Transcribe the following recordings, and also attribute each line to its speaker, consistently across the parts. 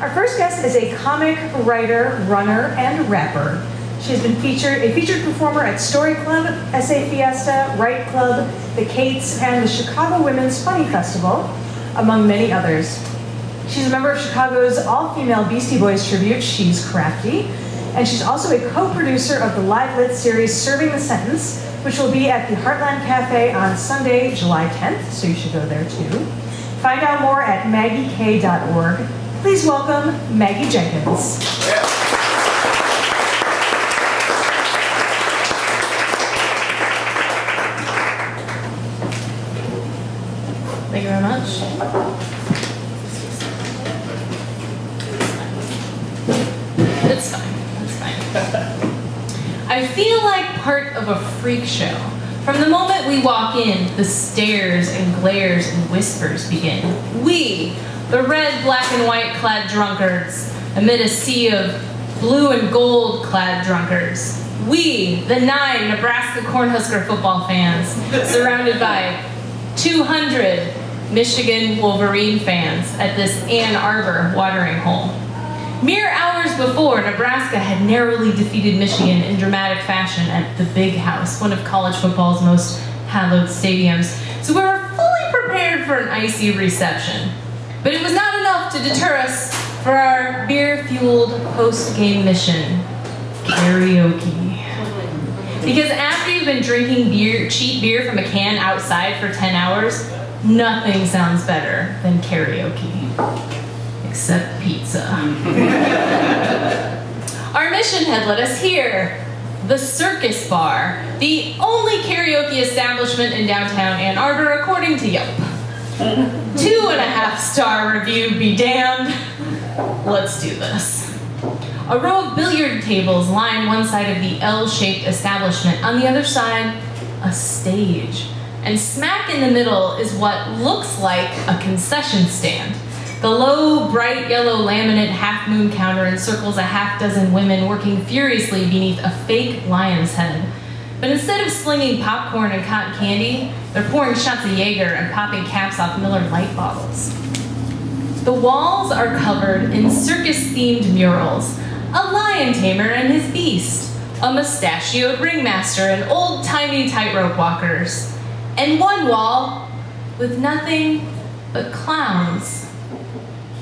Speaker 1: Our first guest is a comic writer, runner, and rapper. She has been a featured performer at Story Club, SA Fiesta, Write Club, The Cates, and the Chicago Women's Funny Festival, among many others. She's a member of Chicago's all-female Beastie Boys tribute, She's Crafty, and she's also a co-producer of the live lit series Serving the Sentence, which will be at the Heartland Cafe on Sunday, July 10th, so you should go there too. Find out more at maggiek.org. Please welcome Maggie Jenkins. Thank you very much. It's fine. It's fine. I feel like part of a freak show. From the moment we walk in, the stares and glares and whispers begin. We, the red, black, and white clad drunkards, amid a sea of blue and gold clad drunkards. We, the 9 Nebraska Cornhusker football fans, surrounded by 200 Michigan Wolverine fans at this Ann Arbor watering hole. Mere hours before, Nebraska had narrowly defeated Michigan in dramatic fashion at the Big House, one of college football's most hallowed stadiums. So we were fully prepared for an icy reception. But it was not enough to deter us for our beer-fueled post-game mission, karaoke. Because after you've been drinking cheap beer from a can outside for 10 hours, nothing sounds better than karaoke. Except pizza. Our mission had led us here, the Circus Bar, the only karaoke establishment in downtown Ann Arbor according to Yelp. 2.5-star review be damned. Let's do this. A row of billiard tables line one side of the L-shaped establishment. On the other side, a stage. And smack in the middle is what looks like a concession stand. The low, bright yellow laminate half-moon counter encircles a half-dozen women working furiously beneath a fake lion's head. But instead of slinging popcorn and cotton candy, they're pouring shots of Jaeger and popping caps off Miller Lite bottles. The walls are covered in circus-themed murals, a lion tamer and his beast, a mustachioed ringmaster, and old-timey tightrope walkers, and one wall with nothing but clowns.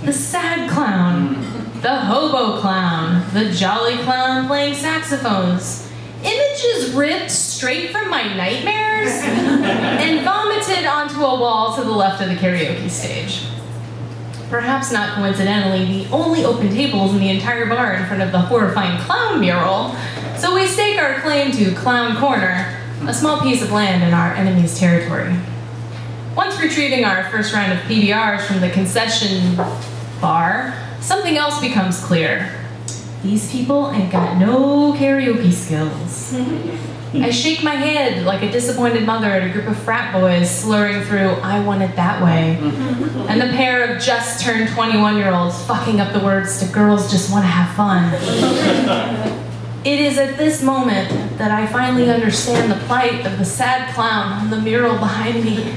Speaker 1: The sad clown, the hobo clown, the jolly clown playing saxophones. Images ripped straight from my nightmares and vomited onto a wall to the left of the karaoke stage. Perhaps not coincidentally, the only open tables in the entire bar in front of the horrifying clown mural, so we stake our claim to Clown Corner, a small piece of land in our enemy's territory. Once retrieving our first round of PBRs from the concession bar, something else becomes clear. These people ain't got no karaoke skills. I shake my head like a disappointed mother at a group of frat boys slurring through "I want it that way," and the pair of just turned 21-year-olds fucking up the words to "Girls Just Want to Have Fun." It is at this moment that I finally understand the plight of the sad clown on the mural behind me.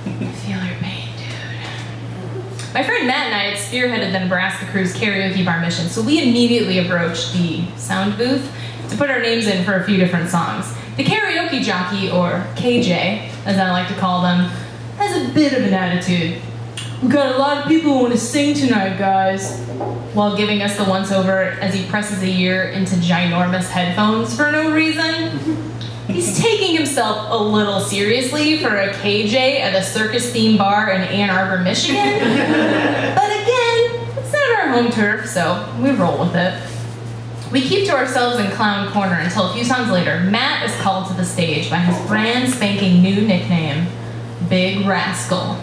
Speaker 1: I feel your pain, dude. My friend Matt and I had spearheaded the Nebraska crew's karaoke bar mission, so we immediately approached the sound booth to put our names in for a few different songs. The karaoke jockey, or KJ, as I like to call them, has a bit of an attitude. "We got a lot of people who want to sing tonight, guys," while giving us the once-over as he presses a ear into ginormous headphones for no reason. He's taking himself a little seriously for a KJ at a circus-themed bar in Ann Arbor, Michigan. But again, it's not our home turf, so we roll with it. We keep to ourselves in Clown Corner until a few songs later, Matt is called to the stage by his brand spanking new nickname, Big Rascal.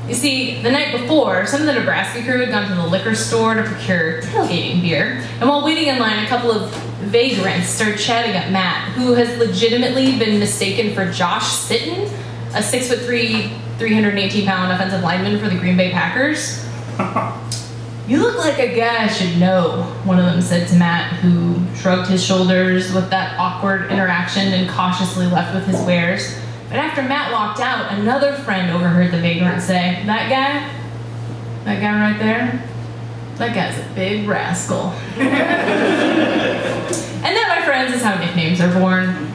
Speaker 1: You see, the night before, some of the Nebraska crew had gone to the liquor store to procure tailgating beer, and while waiting in line, a couple of vagrants started chatting at Matt, who has legitimately been mistaken for Josh Sitton, a 6'3", 318-pound offensive lineman for the Green Bay Packers. "You look like a guy I should know," one of them said to Matt, who shrugged his shoulders with that awkward interaction and cautiously left with his wares. But after Matt walked out, another friend overheard the vagrant say, "That guy? That guy right there? That guy's a big rascal. And that, my friends, is how nicknames are born.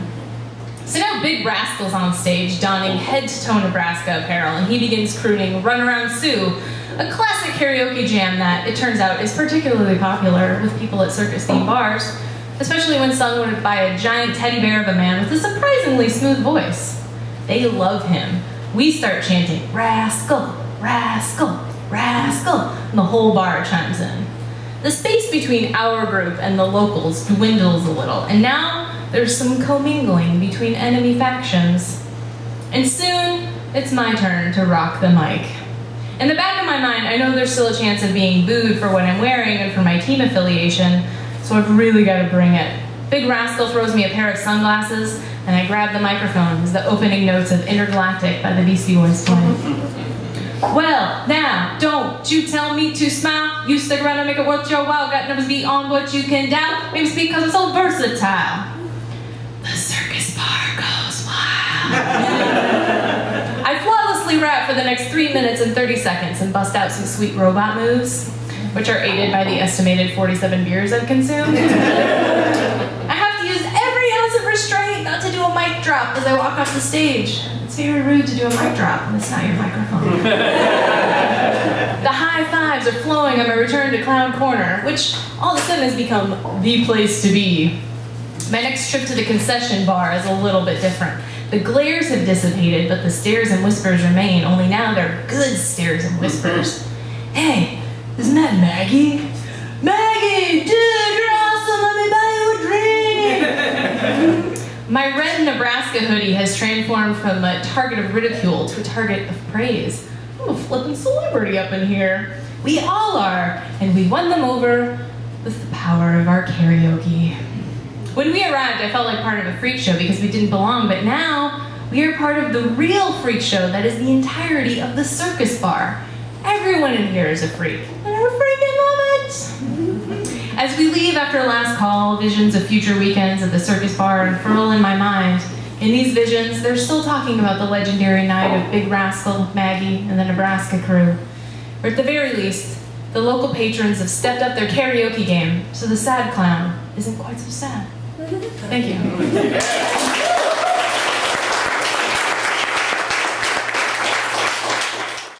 Speaker 1: So now Big Rascal's on stage, donning head-to-toe Nebraska apparel, and he begins crooning Run Around Sue, a classic karaoke jam that, it turns out, is particularly popular with people at circus-themed bars, especially when sung by a giant teddy bear of a man with a surprisingly smooth voice. They love him. We start chanting, "Rascal, rascal, rascal," and the whole bar chimes in. The space between our group and the locals dwindles a little, and now there's some commingling between enemy factions. And soon, it's my turn to rock the mic. In the back of my mind, I know there's still a chance of being booed for what I'm wearing and for my team affiliation, so I've really got to bring it. Big Rascal throws me a pair of sunglasses, and I grab the microphone as the opening notes of Intergalactic by the Beastie Boys play. "Well, now, don't you tell me to smile. You stick around and make it worth your while. Got numbers beyond what you can doubt. Maybe it's because I'm so versatile. The circus bar goes wild." I flawlessly rap for the next 3 minutes and 30 seconds and bust out some sweet robot moves, which are aided by the estimated 47 beers I've consumed. I have to use every ounce of restraint not to do a mic drop as I walk off the stage. It's very rude to do a mic drop when it's not your microphone. The high fives are flowing on my return to Clown Corner, which all of a sudden has become the place to be. My next trip to the concession bar is a little bit different. The glares have dissipated, but the stares and whispers remain, only now they're good stares and whispers. "Hey, isn't that Maggie? Maggie, dude, you're awesome, let me buy you a drink!" My red Nebraska hoodie has transformed from a target of ridicule to a target of praise. I'm a flippin' celebrity up in here. We all are, and we won them over with the power of our karaoke. When we arrived, I felt like part of a freak show because we didn't belong, but now we are part of the real freak show that is the entirety of the circus bar. Everyone in here is a freak, and I freaking love it! As we leave after last call, visions of future weekends at the circus bar unfurl in my mind. In these visions, they're still talking about the legendary night of Big Rascal, Maggie, and the Nebraska crew. Or at the very least, the local patrons have stepped up their karaoke game, so the sad clown isn't quite so sad. Thank you.